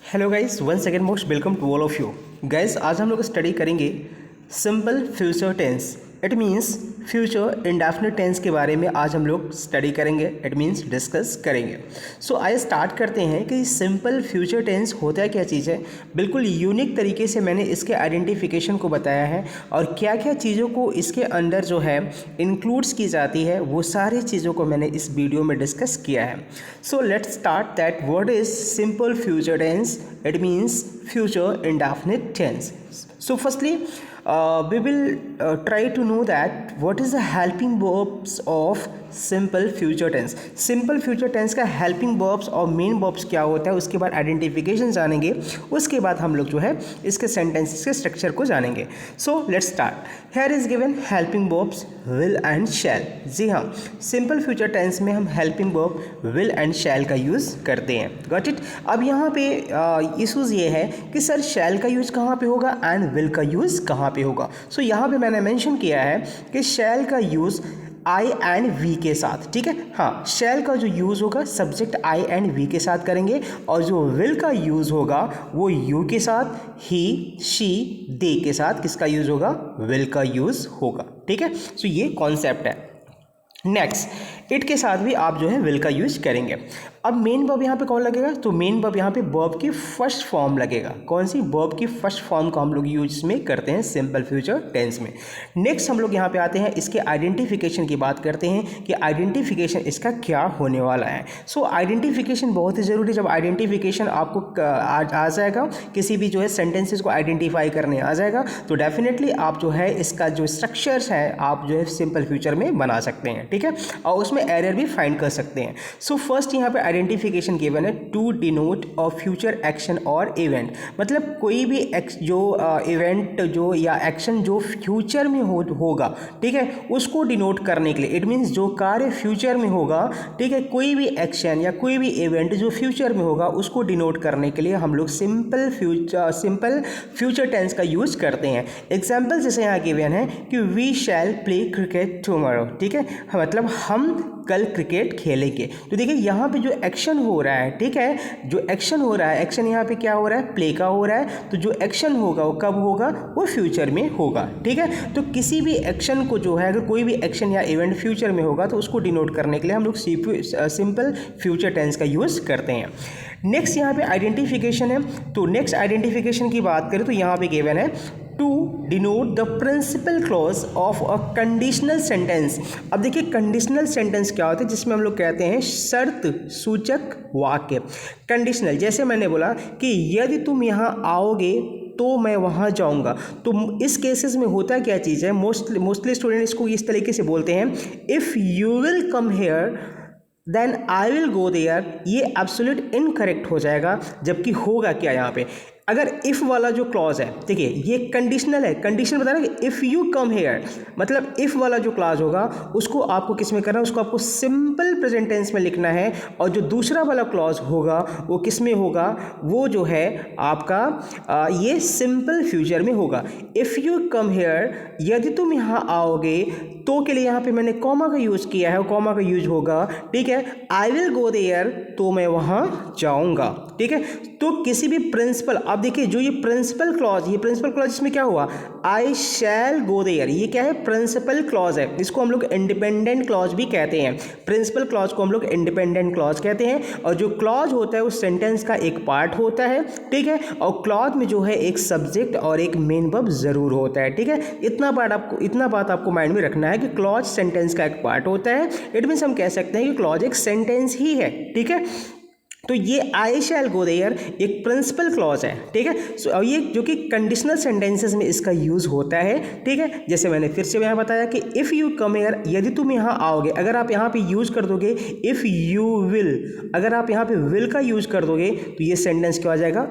Hello guys, one second most welcome to all of you guys. आज हम लोग study करेंगे simple future tense. It means future indefinite tense के बारे में आज हम लोग स्टडी करेंगे। इट मीन्स डिस्कस करेंगे। सो आइए स्टार्ट करते हैं कि सिंपल फ्यूचर टेंस होता है क्या चीज़ है। बिल्कुल यूनिक तरीके से मैंने इसके आइडेंटिफिकेशन को बताया है और क्या क्या चीज़ों को इसके अंदर जो है इंक्लूड्स की जाती है, वो सारी चीज़ों को मैंने इस वीडियो में डिस्कस किया है। So let's start that what is simple future tense. It means future indefinite tense. So firstly, we will try to know that what is the helping verbs of simple future tense. Simple future tense का helping verbs और main verbs क्या होता है, उसके बाद identification जानेंगे। उसके बाद हम लोग जो है इसके सेंटेंसेस के स्ट्रक्चर को जानेंगे। सो let's start. Here is given helping verbs will and shall. जी हाँ, सिंपल फ्यूचर टेंस में हम helping verb will and shall का यूज़ करते हैं। Got it. अब यहाँ पे इशूज़ ये है कि सर shall का यूज़ कहाँ पे होगा एंड will का यूज़ कहाँ पे होगा। सो यहाँ पे मैंने मेंशन किया है कि shall का यूज़ आई एंड वी के साथ, ठीक है। हाँ, शैल का जो यूज़ होगा सब्जेक्ट आई एंड वी के साथ करेंगे और जो विल का यूज़ होगा वो यू के साथ, ही, शी, दे के साथ किसका यूज़ होगा, विल का यूज़ होगा, ठीक है। सो ये कॉन्सेप्ट है। नेक्स्ट, इट के साथ भी आप जो है विल का यूज करेंगे। अब मेन वर्ब यहाँ पे कौन लगेगा, तो मेन वर्ब यहाँ पे वर्ब की फर्स्ट फॉर्म लगेगा। कौन सी, वर्ब की फर्स्ट फॉर्म को हम लोग यूज में करते हैं सिंपल फ्यूचर टेंस में। नेक्स्ट हम लोग यहाँ पे आते हैं, इसके आइडेंटिफिकेशन की बात करते हैं कि आइडेंटिफिकेशन इसका क्या होने वाला है। सो आइडेंटिफिकेशन बहुत ही ज़रूरी। जब आइडेंटिफिकेशन आपको आ जाएगा, किसी भी जो है सेंटेंसेस को आइडेंटिफाई करने आ जाएगा, तो डेफिनेटली आप जो है इसका जो स्ट्रक्चर्स है आप जो है सिंपल फ्यूचर में बना सकते हैं, ठीक है, और उसमें एरर भी फाइंड कर सकते हैं। सो फर्स्ट यहाँ पे आइडेंटिफिकेशन गिवन है to denote a future action और इवेंट। मतलब कोई भी जो इवेंट जो या एक्शन जो फ्यूचर में होगा, ठीक है, उसको डिनोट करने के लिए। इट मीन्स जो कार्य फ्यूचर में होगा, ठीक है, कोई भी एक्शन या कोई भी इवेंट जो फ्यूचर में होगा उसको डिनोट करने के लिए हम लोग सिंपल फ्यूचर टेंस का यूज करते हैं। एग्जाम्पल जैसे यहाँ गिवन है कि we shall play cricket tomorrow, ठीक है, मतलब हम कल क्रिकेट खेलेंगे। तो देखिए यहाँ पे जो एक्शन हो रहा है, ठीक है, जो एक्शन हो रहा है, एक्शन यहाँ पे क्या हो रहा है, प्ले का हो रहा है। तो जो एक्शन होगा वो कब होगा, वो फ्यूचर में होगा, ठीक है। तो किसी भी एक्शन को जो है, अगर कोई भी एक्शन या इवेंट फ्यूचर में होगा तो उसको डिनोट करने के लिए हम लोग सिंपल फ्यूचर टेंस का यूज़ करते हैं। नेक्स्ट यहाँ पे आइडेंटिफिकेशन है। तो नेक्स्ट आइडेंटिफिकेशन की बात करें तो यहाँ पे गिवन है to denote the principal clause of a conditional sentence. अब देखिए कंडीशनल सेंटेंस क्या होता है, जिसमें हम लोग कहते हैं शर्त सूचक वाक्य। कंडीशनल, जैसे मैंने बोला कि यदि तुम यहाँ आओगे तो मैं वहाँ जाऊँगा। तो इस केसेस में होता क्या चीज़ है, मोस्टली स्टूडेंट इसको इस तरीके से बोलते हैं, if you will come here then I will go there. ये एब्सोल्यूट इनकरेक्ट हो जाएगा, जबकि होगा क्या यहाँ पे, अगर इफ़ वाला जो क्लॉज है, देखिए ये कंडीशनल है। कंडीशन बता रहा है कि इफ़ यू कम हेयर, मतलब इफ़ वाला जो क्लॉज होगा उसको आपको किस में करना है, उसको आपको सिंपल प्रेजेंट टेंस में लिखना है। और जो दूसरा वाला क्लॉज होगा वो किस में होगा, वो जो है आपका ये सिंपल फ्यूचर में होगा। इफ़ यू कम हेयर, यदि तुम यहाँ आओगे, तो के लिए यहाँ पे मैंने कॉमा का यूज़ किया है, कॉमा का यूज होगा, ठीक है। आई विल गो देयर, तो मैं वहाँ जाऊँगा, ठीक है। तो किसी भी प्रिंसिपल, आप देखिए जो ये प्रिंसिपल क्लॉज, ये प्रिंसिपल क्लॉज इसमें क्या हुआ, आई शैल गो देयर, ये क्या है, प्रिंसिपल क्लॉज है। इसको हम लोग इंडिपेंडेंट क्लॉज भी कहते हैं। प्रिंसिपल क्लॉज को हम लोग इंडिपेंडेंट क्लॉज कहते हैं। और जो क्लॉज होता है उस सेंटेंस का एक पार्ट होता है, ठीक है, और क्लॉज में जो है एक सब्जेक्ट और एक मेन वर्ब जरूर होता है, ठीक है। इतना बात आपको माइंड में रखना है कि क्लॉज सेंटेंस का एक पार्ट होता है। इट मीन्स हम कह सकते हैं कि क्लॉज एक सेंटेंस ही है, ठीक है। तो ये आई शैल गो देयर एक प्रिंसिपल क्लॉज है, ठीक है। सो ये जो कि कंडीशनल सेंटेंसेस में इसका यूज़ होता है, ठीक है। जैसे मैंने फिर से यहाँ बताया कि इफ़ यू कम हेयर, यदि तुम यहाँ आओगे, अगर आप यहाँ पे यूज़ कर दोगे इफ़ यू विल, अगर आप यहाँ पे विल का यूज़ कर दोगे तो ये सेंटेंस क्या हो जाएगा,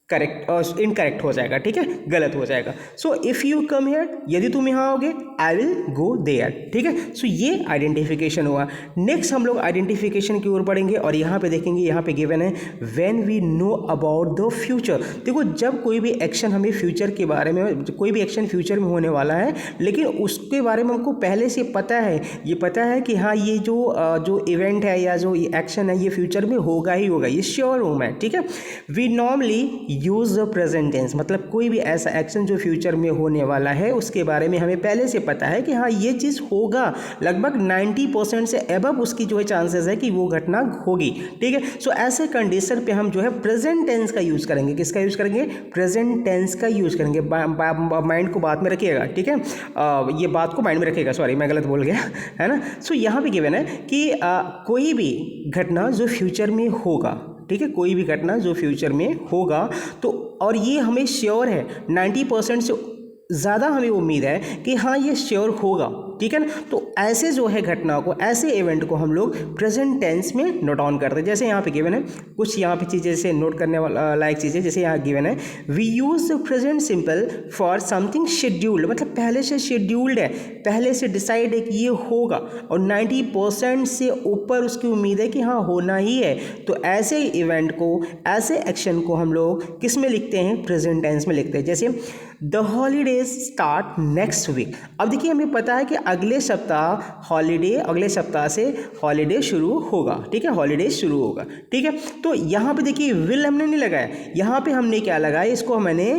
करेक्ट इनकरेक्ट हो जाएगा, ठीक है, गलत हो जाएगा। So if you come here, यदि तुम यहाँ आओगे, आई विल गो देयर, ठीक है। सो ये आइडेंटिफिकेशन हुआ। नेक्स्ट हम लोग आइडेंटिफिकेशन की ओर बढ़ेंगे और यहाँ पे देखेंगे, यहाँ पे गिवन है when we know about the future. देखो जब कोई भी एक्शन हमें फ्यूचर के बारे में, कोई भी एक्शन फ्यूचर में होने वाला है लेकिन उसके बारे में हमको पहले से पता है, ये पता है कि हाँ ये जो इवेंट है या जो एक्शन है ये फ्यूचर में होगा ही होगा, ये श्योर हूँ मैं, ठीक है। We normally use the present tense, मतलब कोई भी ऐसा एक्शन जो फ्यूचर में होने वाला है उसके बारे में हमें पहले से पता है कि हाँ ये चीज़ होगा, लगभग 90% से अबव उसकी जो है चांसेस है कि वो घटना होगी, ठीक है। सो ऐसे कंडीशन पे हम जो है प्रेजेंट टेंस का यूज़ करेंगे। किसका यूज़ करेंगे? प्रेजेंट टेंस का यूज़ करेंगे। माइंड को बात में रखिएगा, ठीक है, ये बात को माइंड में रखिएगा, सॉरी मैं गलत बोल गया, है ना। सो यहाँ पे गिवन है कि कोई भी घटना जो फ्यूचर में होगा, ठीक है, कोई भी घटना जो फ्यूचर में होगा, तो और ये हमें श्योर है, 90% से ज़्यादा हमें उम्मीद है कि हाँ ये श्योर होगा, ठीक है ना। तो ऐसे जो है घटना को, ऐसे इवेंट को हम लोग प्रेजेंट टेंस में नोट डाउन करते हैं। जैसे यहाँ पे गिवन है कुछ यहाँ पे चीज़ें जैसे नोट करने वाला लायक चीज़ें, जैसे यहाँ गिवन है we use the present simple for something scheduled, मतलब पहले से शेड्यूल्ड है, पहले से डिसाइड है कि ये होगा और 90% से ऊपर उसकी उम्मीद है कि हाँ होना ही है। तो ऐसे इवेंट को, ऐसे एक्शन को हम लोग किस में लिखते हैं? प्रेजेंट टेंस में लिखते हैं। जैसे the holidays start next week. अब देखिए हमें पता है कि अगले सप्ताह हॉलीडे, अगले सप्ताह से हॉलीडे शुरू होगा, ठीक है, हॉलीडे शुरू होगा, ठीक है। तो यहाँ पे देखिए विल हमने नहीं लगाया, यहाँ पे हमने क्या लगाया, इसको मैंने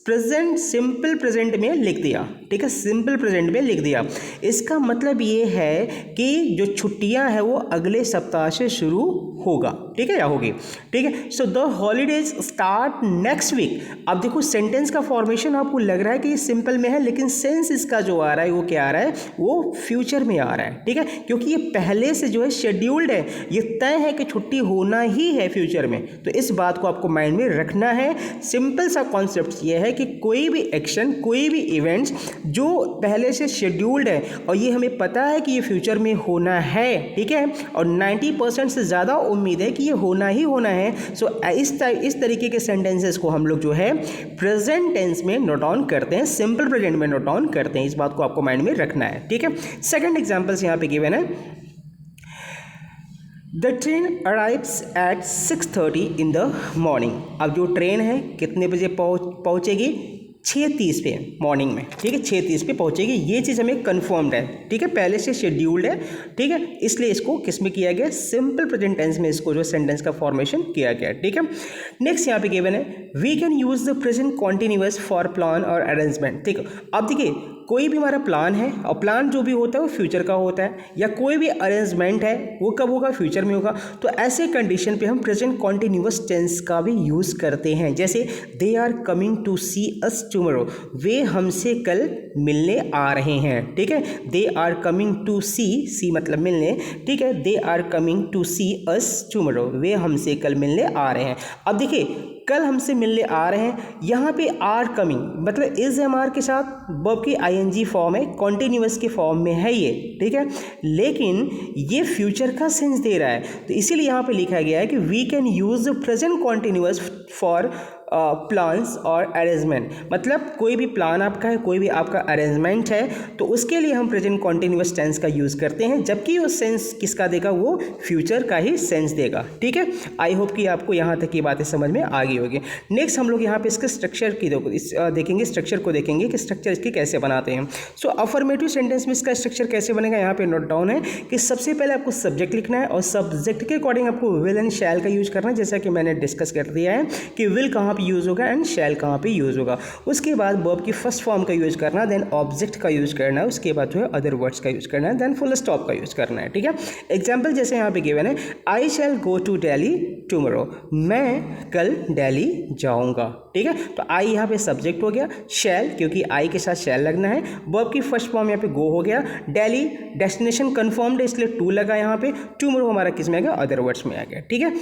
प्रेजेंट, सिंपल प्रेजेंट में लिख दिया, ठीक है, सिंपल प्रेजेंट में लिख दिया। इसका मतलब ये है कि जो छुट्टियां हैं वो अगले सप्ताह से शुरू होगा, ठीक है, या होगी, ठीक है। So the holidays start next week. अब देखो सेंटेंस का फॉर्मेशन आपको लग रहा है कि ये सिंपल में है, लेकिन सेंस इसका जो आ रहा है वो क्या आ रहा है? वो फ्यूचर में आ रहा है, ठीक है, क्योंकि ये पहले से जो है शेड्यूल्ड है, ये तय है कि छुट्टी होना ही है फ्यूचर में। तो इस बात को आपको माइंड में रखना है। सिंपल सा कॉन्सेप्ट ये है कि कोई भी एक्शन, कोई भी इवेंट्स जो पहले से शेड्यूल्ड है और ये हमें पता है कि ये फ्यूचर में होना है, ठीक है, और 90% से ज़्यादा उम्मीद है कि ये होना ही होना है। सो इस तरीके के सेंटेंसेस को हम लोग जो है प्रेजेंट टेंस में नोट डाउन करते हैं, सिंपल प्रेजेंट में नोट डाउन करते हैं। इस बात को आपको माइंड में रखना है, ठीक है। सेकंड एग्जांपल्स यहाँ पे गिवन है, the train arrives eight 6:30 in the morning. अब जो ट्रेन है कितने बजे पहुँचेगी? 6:30 पे मॉर्निंग में, ठीक है, 6:30 पे पहुँचेगी। ये चीज़ हमें कन्फर्म्ड है, ठीक है, पहले से शेड्यूल्ड है, ठीक है, इसलिए इसको किस में किया गया? सिंपल प्रेजेंट टेंस में इसको जो सेंटेंस का फॉर्मेशन किया गया, ठीक है। नेक्स्ट यहाँ पे गिवन है we can use the present continuous for plan और अरेंजमेंट। ठीक, अब देखिए कोई भी हमारा प्लान है और प्लान जो भी होता है वो फ्यूचर का होता है, या कोई भी अरेंजमेंट है वो कब होगा? फ्यूचर में होगा। तो ऐसे कंडीशन पे हम प्रेजेंट कॉन्टिन्यूअस टेंस का भी यूज़ करते हैं। जैसे they are coming to see us tomorrow, वे हमसे कल मिलने आ रहे हैं, ठीक है। They are coming to see मतलब मिलने, ठीक है, they are coming to see us tomorrow, वे हमसे कल मिलने आ रहे हैं। अब देखिए कल हमसे मिलने आ रहे हैं, यहाँ पे आर कमिंग मतलब इज एम आर के साथ वर्ब की आईएनजी फॉर्म है, कॉन्टिन्यूअस के फॉर्म में है ये, ठीक है, लेकिन ये फ्यूचर का सेंस दे रहा है। तो इसीलिए यहाँ पे लिखा गया है कि we can use the present continuous for plans और अरेंजमेंट। मतलब कोई भी प्लान आपका है, कोई भी आपका अरेंजमेंट है, तो उसके लिए हम प्रेजेंट कॉन्टिन्यूअस टेंस का यूज़ करते हैं, जबकि वो सेंस किसका देगा? वो फ्यूचर का ही सेंस देगा, ठीक है। आई होप कि आपको यहाँ तक की बातें समझ में आ गई होगी। नेक्स्ट हम लोग यहाँ पे इसके स्ट्रक्चर की देखेंगे, स्ट्रक्चर को देखेंगे कि स्ट्रक्चर इसके कैसे बनाते हैं। सो अफर्मेटिव सेंटेंस में इसका स्ट्रक्चर कैसे बनेगा, यहाँ पे नोट डाउन है कि सबसे पहले आपको सब्जेक्ट लिखना है और सब्जेक्ट के अकॉर्डिंग आपको विल एंड शैल का यूज करना है, जैसा कि मैंने डिस्कस कर दिया है कि विल कहाँ पे यूज़ होगा एंड शैल कहाँ पे यूज़ होगा। उसके बाद वर्ब की फर्स्ट फॉर्म का यूज़ करना, देन ऑब्जेक्ट का यूज़ करना है, उसके बाद जो है अदर वर्ड्स का यूज़ करना है, देन फुल स्टॉप का यूज़ करना है, ठीक है। एग्जाम्पल जैसे यहाँ पे गिवन है आई शैल गो टू दिल्ली टुमारो, मैं कल दिल्ली जाऊँगा, ठीक है। तो आई यहाँ पे सब्जेक्ट हो गया, शैल क्योंकि आई के साथ शैल लगना है, वर्ब की फर्स्ट फॉर्म यहाँ पे गो हो गया, दिल्ली डेस्टिनेशन कन्फर्म्ड है इसलिए टू लगा यहाँ पे, टुमारो हमारा किस में आ गया? अदर वर्ड्स में आ गया, ठीक है।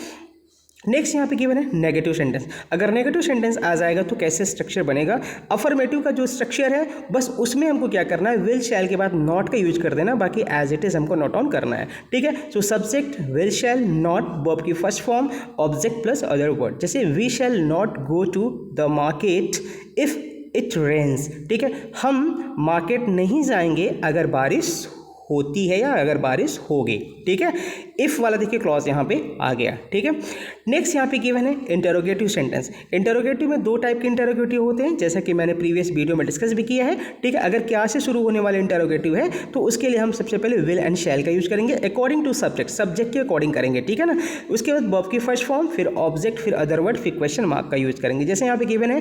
नेक्स्ट यहाँ पे गिवन है नेगेटिव सेंटेंस। अगर नेगेटिव सेंटेंस आ जाएगा तो कैसे स्ट्रक्चर बनेगा? अफर्मेटिव का जो स्ट्रक्चर है बस उसमें हमको क्या करना है, विल शैल के बाद नॉट का यूज कर देना, बाकी एज इट इज हमको नोट ऑन करना है, ठीक है। So subject will shall not, verb की first form object plus other word, जैसे we shall not go to the market if it rains, ठीक है। हम मार्केट नहीं जाएंगे अगर बारिश होती है या अगर बारिश होगी, ठीक है। इफ वाला देखिए क्लॉज यहाँ पे आ गया, ठीक है। नेक्स्ट यहाँ पे गिवन है इंटरोगेटिव सेंटेंस। इंटरोगेटिव में दो टाइप के इंटरोगेटिव होते हैं, जैसा कि मैंने प्रीवियस वीडियो में डिस्कस भी किया है, ठीक है। अगर क्या से शुरू होने वाले इंटरोगेटिव है तो उसके लिए हम सबसे पहले विल एंड शैल का यूज करेंगे अकॉर्डिंग टू सब्जेक्ट, सब्जेक्ट के अकॉर्डिंग करेंगे, ठीक है ना। उसके बाद वर्ब की फर्स्ट फॉर्म, फिर ऑब्जेक्ट, फिर अदर वर्ड, फिर क्वेश्चन मार्क का यूज करेंगे। जैसे यहाँ पे गिवन है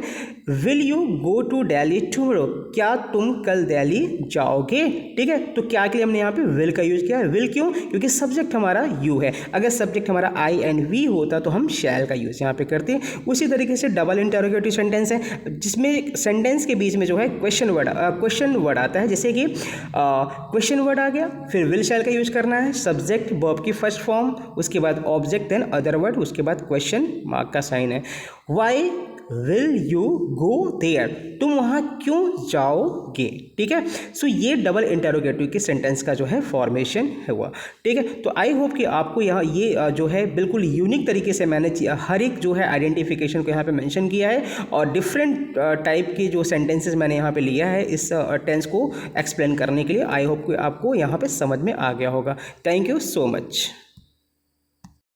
will you go to Delhi tomorrow, क्या तुम कल दिल्ली जाओगे, ठीक है। तो क्या के लिए हमने यहाँ पे विल का यूज किया है। विल क्यों? क्योंकि सब्जेक्ट हमारा यू है। अगर सब्जेक्ट हमारा आई एंड वी होता तो हम शैल का यूज यहाँ पे करते हैं। उसी तरीके से डबल इंटरोगेटिव सेंटेंस है जिसमें सेंटेंस के बीच में जो है क्वेश्चन वर्ड आता है, जैसे कि क्वेश्चन वर्ड आ गया, फिर विल शैल का यूज करना है, सब्जेक्ट वर्ब की फर्स्ट फॉर्म, उसके बाद ऑब्जेक्ट, देन अदर वर्ड, उसके बाद क्वेश्चन मार्क का साइन है। Why will you go there, तुम वहाँ क्यों जाओगे, ठीक है। सो ये डबल इंटरोगेटिव के सेंटेंस का जो है फॉर्मेशन है हुआ, ठीक है। तो आई होप कि आपको यहाँ ये जो है बिल्कुल यूनिक तरीके से मैंने हर एक जो है आइडेंटिफिकेशन को यहाँ पे मेंशन किया है और डिफरेंट टाइप के जो सेंटेंसेस मैंने यहाँ पे लिया है इस टेंस को एक्सप्लेन करने के लिए। आई होप कि आपको यहाँ पे समझ में आ गया होगा। Thank you so much.